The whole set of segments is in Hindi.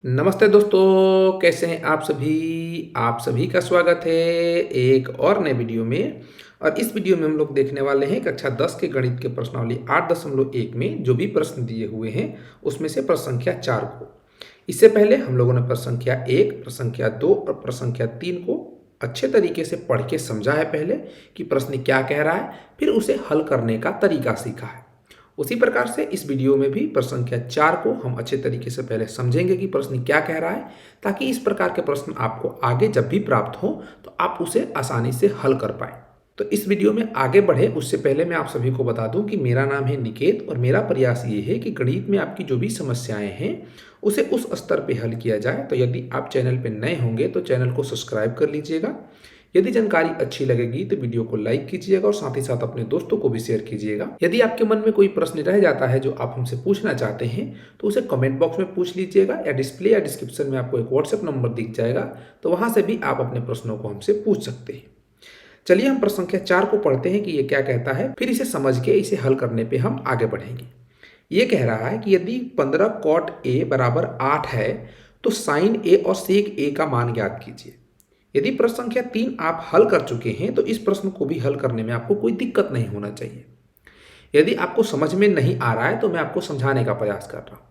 नमस्ते दोस्तों, कैसे हैं आप सभी? आप सभी का स्वागत है एक और नए वीडियो में। और इस वीडियो में हम लोग देखने वाले हैं कक्षा 10 के गणित के प्रश्नावली 8.1 में जो भी प्रश्न दिए हुए हैं उसमें से प्रश्न संख्या 4 को। इससे पहले हम लोगों ने प्रश्न संख्या 1, प्रश्न संख्या 2 और प्रश्न संख्या 3 को अच्छे तरीके से पढ़ के समझा है पहले कि प्रश्न क्या कह रहा है, फिर उसे हल करने का तरीका सीखा है। उसी प्रकार से इस वीडियो में भी प्रश्न संख्या 4 को हम अच्छे तरीके से पहले समझेंगे कि प्रश्न क्या कह रहा है, ताकि इस प्रकार के प्रश्न आपको आगे जब भी प्राप्त हो तो आप उसे आसानी से हल कर पाए। तो इस वीडियो में आगे बढ़े उससे पहले मैं आप सभी को बता दूं कि मेरा नाम है निकेत और मेरा प्रयास ये है कि गणित में आपकी जो भी समस्याएं हैं उसे उस स्तर पे हल किया जाए। तो यदि आप चैनल पे नए होंगे तो चैनल को सब्सक्राइब कर लीजिएगा। यदि जानकारी अच्छी लगेगी तो वीडियो को लाइक कीजिएगा और साथ ही साथ अपने दोस्तों को भी शेयर कीजिएगा। यदि आपके मन में कोई प्रश्न रह जाता है जो आप हमसे पूछना चाहते हैं तो उसे कमेंट बॉक्स में पूछ लीजिएगा, या डिस्प्ले या डिस्क्रिप्शन में आपको एक व्हाट्सएप नंबर दिख जाएगा, तो वहां से भी आप अपने प्रश्नों को हमसे पूछ सकते हैं। चलिए हम प्रश्न संख्या 4 को पढ़ते हैं कि ये क्या कहता है, फिर इसे समझ के इसे हल करने पे हम आगे बढ़ेंगे। ये कह रहा है कि यदि 15 कॉट ए बराबर 8 है तो साइन ए और सेक ए का मान ज्ञात कीजिए। यदि प्रश्न संख्या 3 आप हल कर चुके हैं तो इस प्रश्न को भी हल करने में आपको कोई दिक्कत नहीं होना चाहिए। यदि आपको समझ में नहीं आ रहा है तो मैं आपको समझाने का प्रयास कर रहा हूं।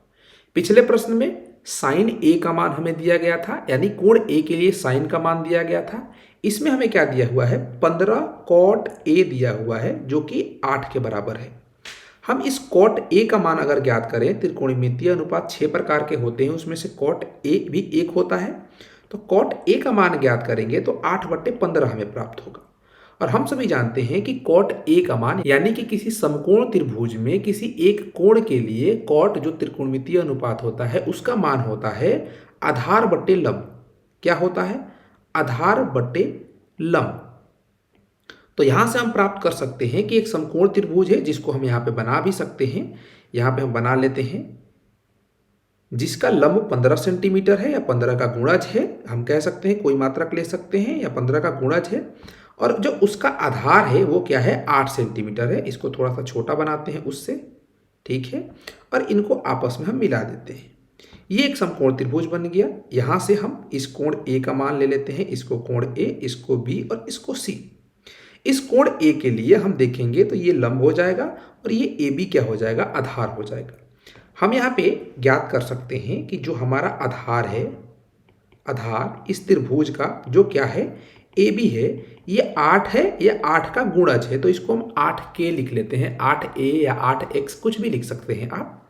पिछले प्रश्न में साइन ए का मान हमें दिया गया था, यानी कोण ए के लिए साइन का मान दिया गया था। इसमें हमें क्या दिया हुआ है, 15 कॉट ए दिया हुआ है जो कि 8 के बराबर है। हम इस कॉट ए का मान अगर ज्ञात करें, त्रिकोणमितीय अनुपात 6 प्रकार के होते हैं, उसमें से कॉट ए भी एक होता है। तो कॉट ए का मान ज्ञात करेंगे तो 8/15 हमें प्राप्त होगा। और हम सभी जानते हैं कि कॉट ए का मान, यानी कि किसी समकोण त्रिभुज में किसी एक कोण के लिए कॉट जो त्रिकोणमितीय अनुपात होता है उसका मान होता है आधार बट्टे लंब। क्या होता है? आधार बट्टे लंब। तो यहां से हम प्राप्त कर सकते हैं कि एक समकोण त्रिभुज है जिसको हम यहां पे बना भी सकते हैं। यहां पे हम बना लेते हैं, जिसका लंब 15 सेंटीमीटर है या 15 का गुणज है। हम कह सकते हैं कोई मात्रक ले सकते हैं या 15 का गुणज है। और जो उसका आधार है वो क्या है, 8 सेंटीमीटर है। इसको थोड़ा सा छोटा बनाते हैं उससे, ठीक है। और इनको आपस में हम मिला देते हैं। ये एक समकोण त्रिभुज बन गया। यहां से हम इस कोण ए का मान ले लेते हैं, इसको कोण ए, इसको बी और इसको सी। इस कोण ए के लिए हम देखेंगे तो ये लंब हो जाएगा और ये ए बी क्या हो जाएगा, आधार हो जाएगा। हम यहाँ पे ज्ञात कर सकते हैं कि जो हमारा आधार है, आधार इस त्रिभुज का जो क्या है, ए बी है, ये 8 है, ये 8 का गुणज है। तो इसको हम 8K लिख लेते हैं, 8A या 8X कुछ भी लिख सकते हैं आप।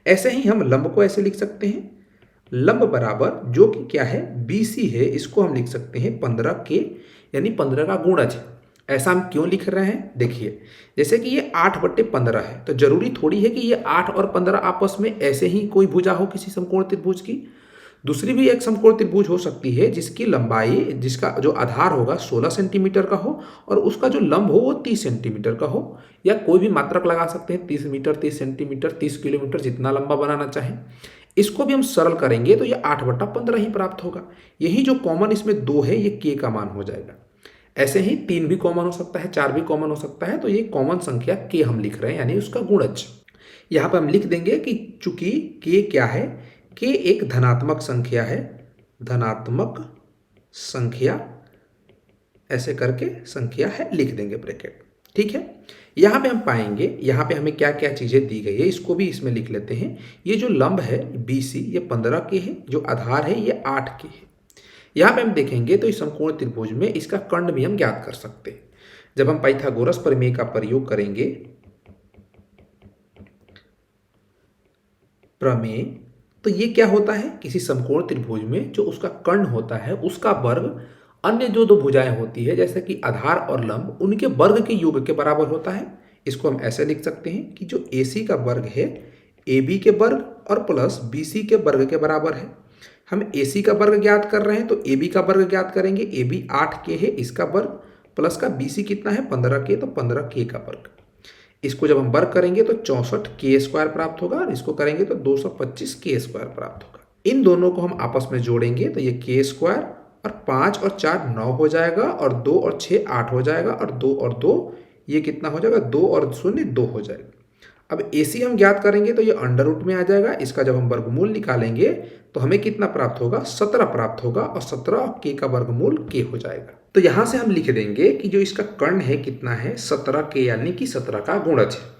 ऐसे ही हम लंब को ऐसे लिख सकते हैं, लंब बराबर जो कि क्या है, BC है, इसको हम लिख सकते हैं 15K, यानी 15 का गुणज है। ऐसा हम क्यों लिख रहे हैं, देखिए, जैसे कि ये 8/15 है तो जरूरी थोड़ी है कि ये 8 और 15 आपस में ऐसे ही कोई भुजा हो किसी समकोण त्रिभुज की। दूसरी भी एक समकोण त्रिभुज हो सकती है जिसकी लंबाई, जिसका जो आधार होगा 16 सेंटीमीटर का हो और उसका जो लंब हो वो 30 सेंटीमीटर का हो, या कोई भी मात्रक लगा सकते हैं, 30 मीटर, 30 सेंटीमीटर, 30 किलोमीटर, जितना लंबा बनाना चाहें। इसको भी हम सरल करेंगे तो ये 8/15 ही प्राप्त होगा। यही जो कॉमन इसमें 2 है ये K का मान हो जाएगा। ऐसे ही 3 भी कॉमन हो सकता है, 4 भी कॉमन हो सकता है। तो ये कॉमन संख्या K हम लिख रहे हैं, यानी उसका गुणज। यहाँ पर हम लिख देंगे कि चूंकि K क्या है, K एक धनात्मक संख्या है, धनात्मक संख्या, ऐसे करके संख्या है, लिख देंगे ब्रैकेट, ठीक है। यहाँ पे हम पाएंगे, यहाँ पे हमें क्या क्या चीजें दी गई है इसको भी इसमें लिख लेते हैं। ये जो लंब है BC ये 15K है, जो आधार है ये 8K है। यहाँ पे हम देखेंगे तो इस समकोण त्रिभुज में इसका कर्ण भी हम ज्ञात कर सकते हैं। जब हम पाइथागोरस प्रमेय का प्रयोग करेंगे, प्रमेय, तो ये क्या होता है, किसी समकोण त्रिभुज में जो उसका कर्ण होता है उसका वर्ग अन्य जो दो भुजाएं होती है जैसे कि आधार और लंब, उनके वर्ग के योग के बराबर होता है। इसको हम ऐसे लिख सकते हैं कि जो AC का वर्ग है AB के वर्ग और प्लस BC के वर्ग के बराबर है। हम AC का वर्ग ज्ञात कर रहे हैं तो AB का वर्ग ज्ञात करेंगे। AB 8K है, इसका वर्ग प्लस का BC कितना है, 15K, तो 15K का वर्ग। इसको जब हम वर्ग करेंगे तो 64K² प्राप्त होगा और इसको करेंगे तो 225K² प्राप्त होगा। इन दोनों को हम आपस में जोड़ेंगे तो ये K² और 5 और 4 9 हो जाएगा और 2 और 6 8 हो जाएगा और 2 और 2 ये कितना हो जाएगा, 2 और 0 2 हो जाएगा। अब AC हम ज्ञात करेंगे तो ये अंडर रूट में आ जाएगा। इसका जब हम वर्गमूल निकालेंगे तो हमें कितना प्राप्त होगा, 17 प्राप्त होगा, और 17 k का वर्गमूल k हो जाएगा। तो यहाँ से हम लिख देंगे कि जो इसका कर्ण है कितना है, 17k, यानी कि 17 का गुणज है।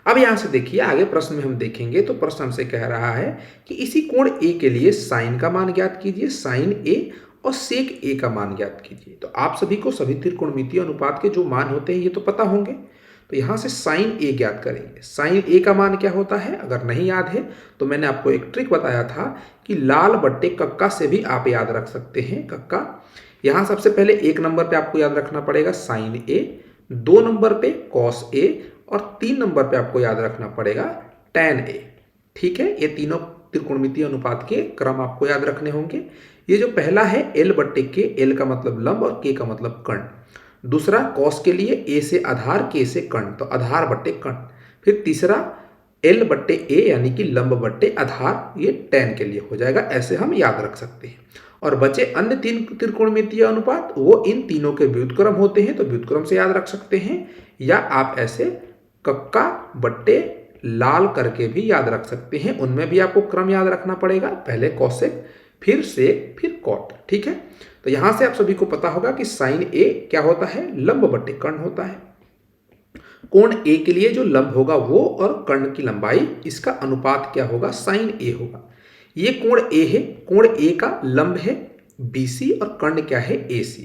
अब यहाँ से देखिए आगे प्रश्न में हम देखेंगे तो प्रश्न हमसे कह रहा है कि इसी कोण A के लिए साइन का मान ज्ञात कीजिए, साइन A, और सेक A का मान ज्ञात कीजिए। तो आप सभी को सभी त्रिकोणमितीय अनुपात के जो मान होते हैं ये तो पता होंगे। तो यहाँ से साइन A ज्ञात करेंगे। साइन A का मान क्या होता है, अगर नहीं याद है तो मैंने आपको एक ट्रिक बताया था कि लाल बट्टे कक्का से भी आप याद रख सकते हैं। कक्का, यहाँ सबसे पहले 1 नंबर पे आपको याद रखना पड़ेगा साइन A, 2 नंबर पे कॉस A, और 3 नंबर पे आपको याद रखना पड़ेगा tan A। ठीक है, ये तीनों त्रिकोणमितीय अनुपात के क्रम आपको याद रखने होंगे। ये जो पहला है L बट्टे K, L का मतलब लंब और K का मतलब कर्ण। दूसरा कॉस के लिए A से आधार, K से कर्ण, तो आधार बट्टे कर्ण। फिर तीसरा L बट्टे A यानी कि लंब बट्टे आधार, ये tan के लिए हो जाएगा। ऐसे हम याद रख सकते हैं। और बचे अन्य 3 त्रिकोणमितीय अनुपात वो इन तीनों के व्युत्क्रम होते हैं, तो व्युत्क्रम से याद रख सकते हैं, या आप ऐसे कक्का बट्टे लाल करके भी याद रख सकते हैं। उनमें भी आपको क्रम याद रखना पड़ेगा, पहले कौशिक, फिर सेक, फिर कॉट। ठीक है, तो यहां से आप सभी को पता होगा कि साइन A क्या होता है, लंब बट्टे कर्ण होता है। कोण A के लिए जो लंब होगा वो और कर्ण की लंबाई, इसका अनुपात क्या होगा, साइन A होगा। ये कोण A है, कोण A का लंब है BC और कर्ण क्या है, AC।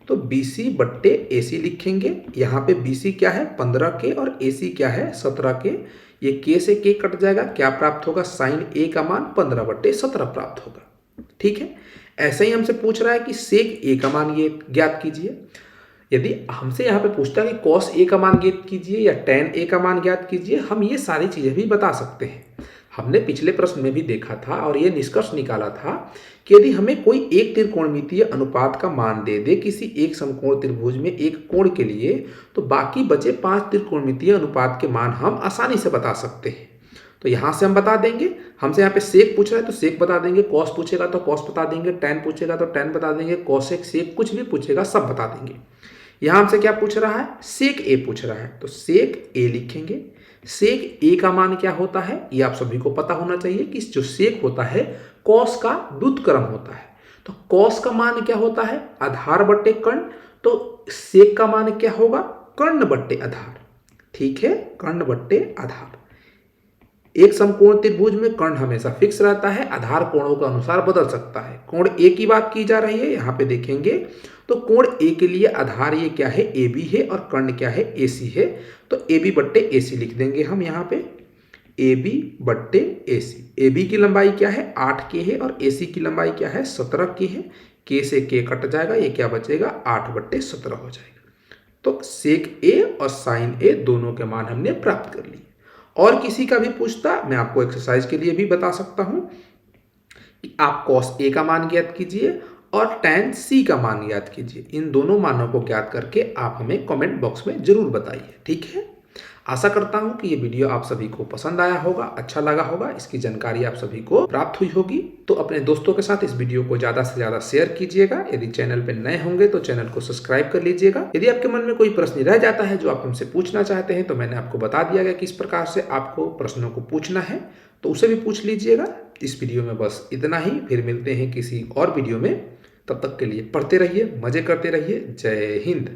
तो BC बट्टे AC लिखेंगे। यहाँ पे BC क्या है, 15k, और AC क्या है, 17k। ये k से k कट जाएगा, क्या प्राप्त होगा, साइन A का मान 15 बट्टे 17 प्राप्त होगा। ठीक है, ऐसे ही हमसे पूछ रहा है कि सेक A का मान ये ज्ञात कीजिए। यदि हमसे यहाँ पे पूछता है कि कॉस A का मान ज्ञात कीजिए या tan A का मान ज्ञात कीजिए, हम ये सारी चीजें भी बता सकते हैं। हमने पिछले प्रश्न में भी देखा था और ये निष्कर्ष निकाला था कि यदि हमें कोई एक त्रिकोणमितीय अनुपात का मान दे दे किसी एक समकोण त्रिभुज में एक कोण के लिए, तो बाकी बचे 5 त्रिकोणमितीय अनुपात के मान हम आसानी से बता सकते हैं। तो यहाँ से हम बता देंगे। हमसे यहाँ पे सेक पूछ रहा है तो सेक बता देंगे, कॉस पूछेगा तो कॉस बता देंगे, tan पूछेगा तो tan बता देंगे, कॉसेक, सेक, कुछ भी पूछेगा सब बता देंगे। यहाँ हमसे क्या पूछ रहा है, सेक A पूछ रहा है, तो सेक A लिखेंगे। सेक A का मान क्या होता है, ये आप सभी को पता होना चाहिए कि जो सेक होता है कॉस का व्युत्क्रम होता है। तो कॉस का मान क्या होता है, आधार बट्टे कर्ण, तो सेक का मान क्या होगा, कर्ण बट्टे आधार। ठीक है, कर्ण बट्टे आधार। एक समकोण त्रिभुज में कर्ण हमेशा फिक्स रहता है, आधार कोणों के अनुसार बदल सकता है। कोण A की बात की जा रही है, यहाँ पे देखेंगे तो कोण A के लिए आधार ये क्या है, AB है, और कर्ण क्या है, AC है। तो AB बट्टे AC लिख देंगे हम यहाँ पे, AB बट्टे AC। AB की लंबाई क्या है, 8k है, और AC की लंबाई क्या है, 17k है। k से k कट जाएगा, ये क्या बचेगा, 8 बट्टे 17 हो जाएगा। तो सेक A और साइन A दोनों के मान हमने प्राप्त कर लिए। और किसी का भी पूछता, मैं आपको एक्सरसाइज के लिए भी बता सकता हूं कि आप कॉस A का मान ज्ञात कीजिए और tan C का मान ज्ञात कीजिए। इन दोनों मानों को ज्ञात करके आप हमें कमेंट बॉक्स में जरूर बताइए। ठीक है, आशा करता हूं कि ये वीडियो आप सभी को पसंद आया होगा, अच्छा लगा होगा, इसकी जानकारी आप सभी को प्राप्त हुई होगी। तो अपने दोस्तों के साथ इस वीडियो को ज़्यादा से ज़्यादा शेयर कीजिएगा। यदि चैनल पर नए होंगे तो चैनल को सब्सक्राइब कर लीजिएगा। यदि आपके मन में कोई प्रश्न रह जाता है जो आप हमसे पूछना चाहते हैं, तो मैंने आपको बता दिया गया किस प्रकार से आपको प्रश्नों को पूछना है, तो उसे भी पूछ लीजिएगा। इस वीडियो में बस इतना ही, फिर मिलते हैं किसी और वीडियो में। तब तक के लिए पढ़ते रहिए, मजे करते रहिए। जय हिंद।